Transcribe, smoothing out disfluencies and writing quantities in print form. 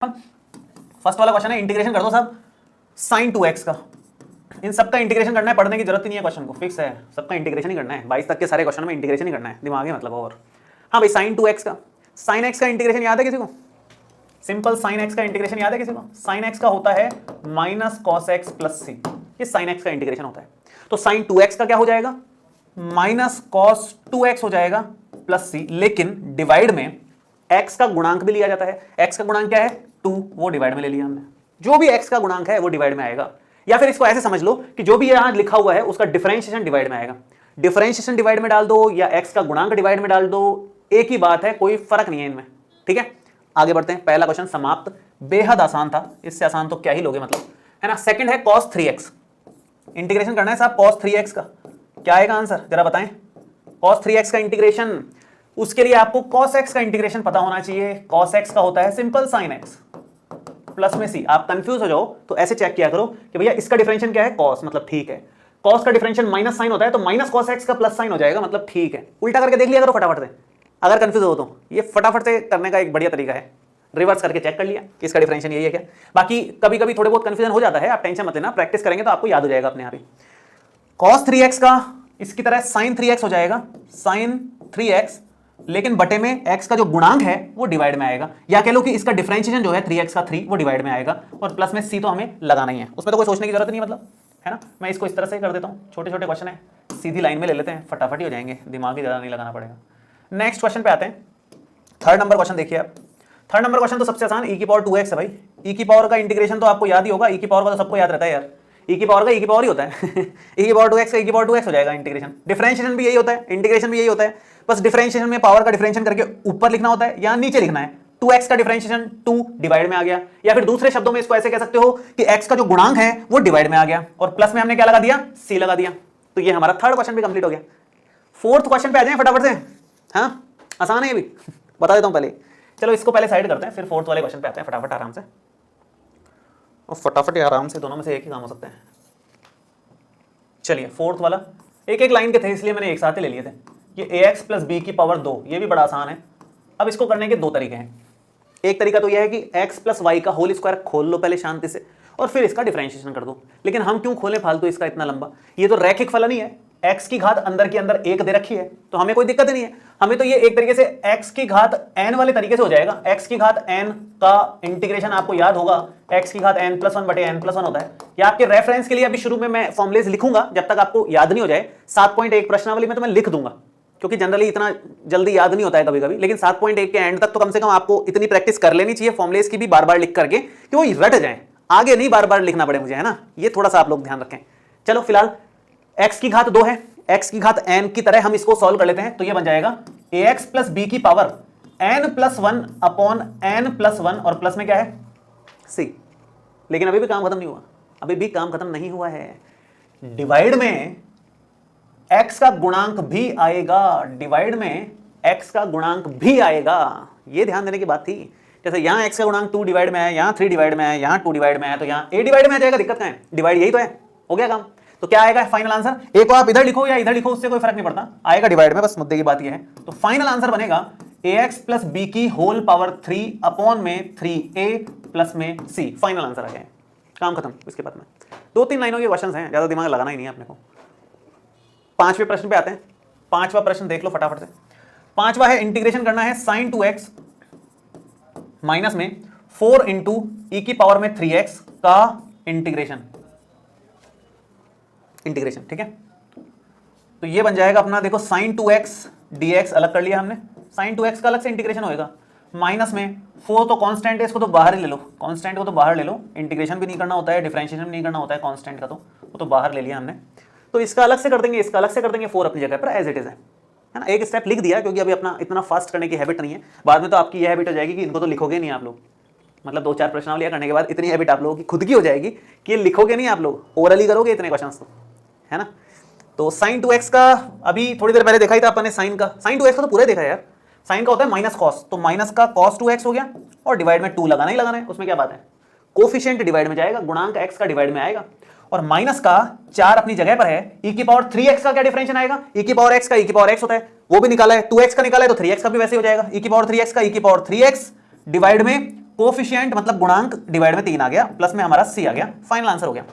First वाला question है, integration कर दो साहब sin 2x का। इन सबका इंटीग्रेशन करना है, पढ़ने की जरूरत ही नहीं है, क्वेश्चन को फिक्स है, सबका इंटीग्रेशन ही करना है। 22 तक के सारे क्वेश्चन में इंटीग्रेशन ही करना है, दिमाग है मतलब। और हाँ भाई, sin 2x का, sin x का इंटीग्रेशन याद है किसी को? सिंपल sin x का इंटीग्रेशन याद है किसी को? sin x का होता है minus cos x plus c, ये sin x का इंटीग्रेशन होता है। तो sin 2x का क्या हो जाएगा? माइनस cos 2x हो जाएगा प्लस c, लेकिन डिवाइड में x का गुणांक भी लिया जाता है। x का गुणांक क्या है? 2, वो डिवाइड में ले लिया हमने। जो भी x का गुणांक है वो डिवाइड में आएगा, या फिर इसको ऐसे समझ लो कि जो भी यहां लिखा हुआ है उसका डिफरेंशिएशन डिवाइड में आएगा। डिफरेंशिएशन डिवाइड में डाल दो या x का गुणांक डिवाइड में डाल दो, एक ही बात है, कोई फर्क नहीं है इनमें। ठीक है, आगे बढ़ते हैं। पहला क्वेश्चन समाप्त, बेहद आसान था, इससे आसान तो क्या ही लोगे मतलब, है ना। सेकंड है cos 3x, इंटीग्रेशन करना है साहब cos 3x का। क्या आएगा आंसर जरा बताएं? cos 3x का इंटीग्रेशन, उसके लिए आपको cos x का इंटीग्रेशन पता होना चाहिए। cos x का होता है सिंपल sin x प्लस में c। आप कंफ्यूज हो जाओ तो ऐसे चेक किया करो कि भैया इसका डिफरेंशियल क्या है? cos, मतलब ठीक है। cos का डिफरेंशियल माइनस साइन होता है तो माइनस cos x का प्लस साइन हो जाएगा, मतलब ठीक है। उल्टा करके देख लिया करो फटाफट से, अगर कंफ्यूज हो तो। ये फटाफट से करने का एक बढ़िया तरीका है, रिवर्स करके चेक कर लिया कि इसका डिफरेंशियल यही है क्या। बाकी कभी कभी थोड़े बहुत कंफ्यूजन हो जाता है, आप टेंशन मत लेना, प्रैक्टिस करेंगे तो आपको याद हो जाएगा अपने आप ही। cos 3x का इसकी तरह sin 3x हो जाएगा, sin 3x, लेकिन बटे में x का जो गुणांक है वो डिवाइड में आएगा, या कह लो कि इसका डिफरेंशिएशन जो है 3x का 3 वो डिवाइड में आएगा, और प्लस में c तो हमें लगाना ही है, उसमें तो कोई सोचने की जरूरत नहीं मतलब, है ना। मैं इसको इस तरह से कर देता हूँ, छोटे छोटे क्वेश्चन है, सीधी लाइन में ले लेते हैं, फटाफट ही हो जाएंगे, दिमाग ही ज़्यादा नहीं लगाना पड़ेगा। नेक्स्ट क्वेश्चन पे आते हैं। थर्ड नंबर क्वेश्चन देखिए आप। थर्ड नंबर क्वेश्चन तो सबसे आसान, e की पावर 2x है भाई। e की पावर का इंटीग्रेशन तो आपको याद ही होगा, e की पावर का तो सबको याद रहता है यार, e की पावर का e की पावर ही होता है e की पावर 2x का e की पावर 2x हो जाएगा इंटीग्रेशन। डिफरेंशिएशन भी यही होता है, इंटीग्रेशन भी यही होता है, बस डिफरेंशिएशन में पावर का डिफरेंशिएशन करके ऊपर लिखना होता है या नीचे लिखना है। 2x का डिफरेंशिएशन 2 डिवाइड में आ गया, या फिर दूसरे शब्दों में इसको ऐसे कह सकते हो कि x का जो गुणांक है वो डिवाइड में आ गया, और प्लस में हमने क्या लगा दिया? c लगा दिया। तो ये हमारा थर्ड क्वेश्चन भी कंप्लीट हो गया। फोर्थ क्वेश्चन पे आ जाए फटाफट से। हाँ आसान है ये भी, बता देता हूं पहले। चलो इसको पहले साइड करते हैं, फिर फोर्थ वाले क्वेश्चन पे आते हैं फटाफट आराम से, और फटाफट ही आराम से, दोनों में से एक ही काम हो सकते हैं। चलिए फोर्थ वाला, एक एक लाइन के थे इसलिए मैंने एक साथ ही ले लिए थे। ये ax प्लस बी की पावर 2, ये भी बड़ा आसान है। अब इसको करने के दो तरीके हैं। एक तरीका तो यह है कि x प्लस वाई का होल स्क्वायर खोल लो पहले शांति से, और फिर इसका डिफरेंशिएशन कर दो। लेकिन हम क्यों खोलें फालतू इसका इतना लंबा, ये तो रैखिक फलन ही है, x की घात अंदर के अंदर 1 दे रखी है, तो हमें कोई दिक्कत ही नहीं है। हमें तो ये एक तरीके से x की घात n वाले तरीके से हो जाएगा। x की घात n का इंटीग्रेशन आपको याद होगा, x की घात n प्लस 1 बटे n प्लस 1 होता है। या आपके रेफरेंस के लिए अभी शुरू में मैं फॉर्मुलेज लिखूंगा, जब तक आपको याद नहीं हो जाए। 7.1 प्रश्नावली में तो मैं लिख दूंगा, क्योंकि जनरली इतना जल्दी याद नहीं होता है कभी कभी, लेकिन 7.1 के एंड तक तो कम से कम आपको इतनी प्रैक्टिस कर लेनी चाहिए फॉर्मुलेज की भी, बार बार लिख करके, कि वो रट जाए, आगे नहीं बार बार लिखना पड़े मुझे, है ना। ये थोड़ा सा आप लोग ध्यान रखें। चलो फिलहाल x की घात 2 है, x की घात n की तरह हम इसको सॉल्व कर लेते हैं। तो ये बन जाएगा ax प्लस बी की power n plus 1 upon n plus 1, और प्लस में क्या है? c। लेकिन अभी भी काम खत्म नहीं हुआ, अभी भी काम खत्म नहीं हुआ है। डिवाइड में x का गुणांक भी आएगा, डिवाइड में x का गुणांक भी आएगा, ये ध्यान देने की बात थी। जैसे यहाँ x का गुणांक 2 डिवाइड में है, यहाँ 3 डिवाइड में है, यहाँ 2 डिवाइड में है, तो यहाँ a डिवाइड में आ जाएगा। दिक्कत क्या है? डिवाइड यही तो है, हो गया काम। तो क्या आएगा फाइनल आंसर? एक को आप इधर लिखो या इधर लिखो, उससे कोई फर्क नहीं पड़ता, आएगा डिवाइड में, बस मुद्दे की बात ये है। तो फाइनल आंसर बनेगा ax प्लस बी की होल पावर 3 अपॉन में 3a प्लस में c। फाइनल आंसर आ गया, काम खत्म। इसके बाद में 2-3 लाइनों के क्वेश्चन हैं, ज्यादा दिमाग लगाना ही नहीं है अपने को। पांचवें प्रश्न पे आते हैं। पांचवा प्रश्न देख लो फटाफट से। पांचवा है, इंटीग्रेशन करना है sin 2x माइनस में 4 इंटू ई की पावर में 3x का इंटीग्रेशन। ठीक है, तो ये बन जाएगा अपना, देखो sin 2x dx अलग कर लिया हमने, sin 2x का अलग से इंटीग्रेशन होएगा, माइनस में 4 तो कांस्टेंट है, इसको तो बाहर ही ले लो, कांस्टेंट को तो बाहर ले लो, इंटीग्रेशन भी नहीं करना होता है, डिफरेंशिएशन भी नहीं करना होता है कांस्टेंट का, तो वो तो बाहर ले लिया हमने। तो इसका अलग से कर देंगे, इसका अलग से कर देंगे, 4 अपनी जगह पर एज इट इज है ना। एक स्टेप लिख दिया, क्योंकि अभी अपना इतना फास्ट करने की हैबिट नहीं है, बाद में तो आपकी यह हैबिट हो जाएगी कि इनको तो लिखोगे नहीं आप लोग, मतलब 2-4 प्रश्नावलियां करने के बाद इतनी हैबिट आप लोगों की खुद की हो जाएगी कि लिखोगे नहीं आप लोग, ओरली करोगे इतने क्वेश्चंस तो, है ना। तो sin 2x का अभी थोड़ी देर पहले देखा ही था अपन ने, sin 2x का तो पूरा देखा यार। sin का होता है माइनस कॉस, तो माइनस का cos 2x हो गया, और डिवाइड में 2 लगाना ही लगाना है, उसमें क्या बात है। कोफिशिएंट डिवाइड में जाएगा, गुणांक x का डिवाइड में आएगा, और माइनस का 4 अपनी जगह पर है। e की पावर 3x का क्या डिफरेंशिएशन आएगा? e की पावर x का e की पावर x होता है, वो भी निकाला है। 2x का निकाला है तो 3x का भी वैसे हो जाएगा। e की पावर 3x का e की पावर 3x डिवाइड में कोफिशिएंट मतलब गुणांक डिवाइड में 3 आ गया, प्लस में हमारा सी आ गया, फाइनल आंसर हो गया।